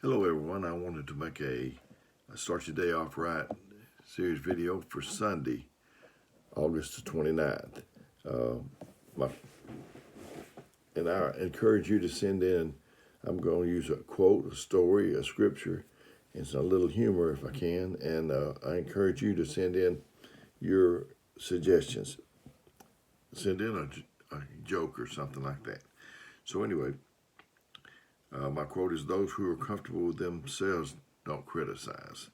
Hello everyone, I wanted to make a Start Your Day Off Right series video for Sunday, August the 29th. And I encourage you to send in, I'm going to use a quote, a story, a scripture, and some little humor if I can. And I encourage you to send in your suggestions. Send in a joke or something like that. So anyway, my quote is, "Those who are comfortable with themselves don't criticize."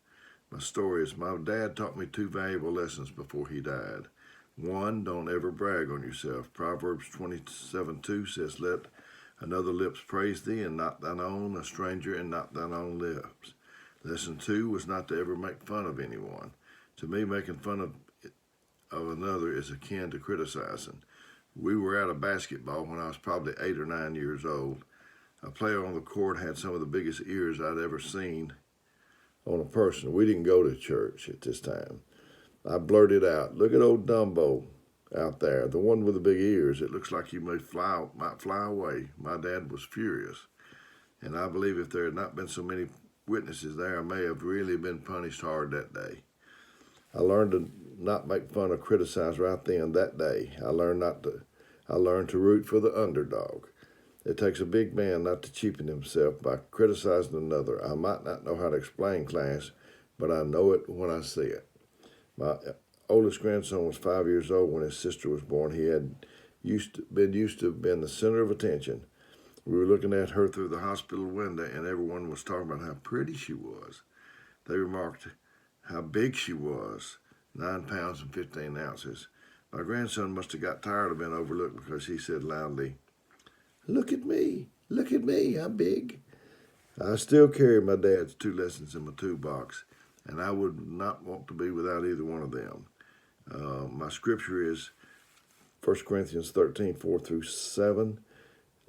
My story is, my dad taught me two valuable lessons before he died. One, don't ever brag on yourself. Proverbs 27:2 says, "Let another lips praise thee, and not thine own, a stranger, and not thine own lips." Lesson two was not to ever make fun of anyone. To me, making fun of another is akin to criticizing. We were out of basketball when I was probably 8 or 9 years old. A player on the court had some of the biggest ears I'd ever seen on a person. We didn't go to church at this time. I blurted out, "Look at old Dumbo out there, the one with the big ears. It looks like he might fly away." My dad was furious, and I believe if there had not been so many witnesses there, I may have really been punished hard that day. I learned to not make fun or criticize right then that day. I learned to root for the underdog. It takes a big man not to cheapen himself by criticizing another. I might not know how to explain, class, but I know it when I see it. My oldest grandson was 5 years old when his sister was born. He had been used to being the center of attention. We were looking at her through the hospital window, and everyone was talking about how pretty she was. They remarked how big she was, 9 pounds and 15 ounces. My grandson must have got tired of being overlooked because he said loudly, look at me, I'm big." I still carry my dad's two lessons in my toolbox, and I would not want to be without either one of them. My scripture is 1 Corinthians 13:4-7.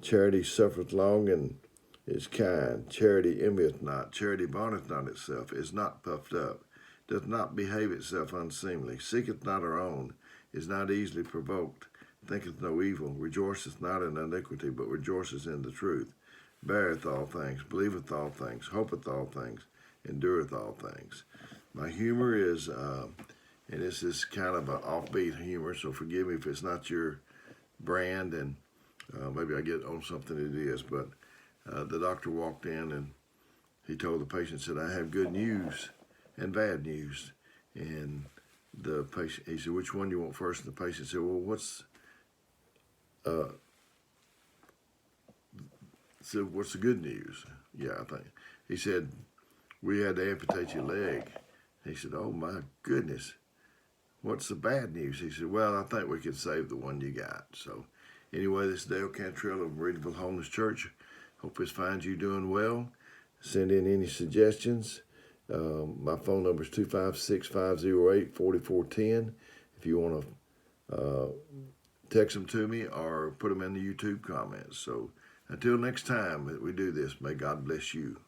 Charity suffereth long and is kind. Charity envieth not. Charity vaunteth not itself, is not puffed up, doth not behave itself unseemly, seeketh not her own, is not easily provoked, thinketh no evil, rejoiceth not in iniquity, but rejoiceth in the truth, beareth all things, believeth all things, hopeth all things, endureth all things. My humor is, and this is kind of an offbeat humor, so forgive me if it's not your brand, and maybe I get on something it is, but the doctor walked in and he told the patient, said, "I have good news and bad news." And the patient, he said, "Which one do you want first?" And the patient said, "Well, what's the good news?" "Yeah, I think." He said, "We had to amputate your leg." He said, "Oh my goodness, what's the bad news?" He said, "Well, I think we could save the one you got." So anyway, this is Dale Cantrell of Reedville Homeless Church. Hope this finds you doing well. Send in any suggestions. My phone number is 256-508-4410. If you want to text them to me or put them in the YouTube comments. So until next time that we do this, may God bless you.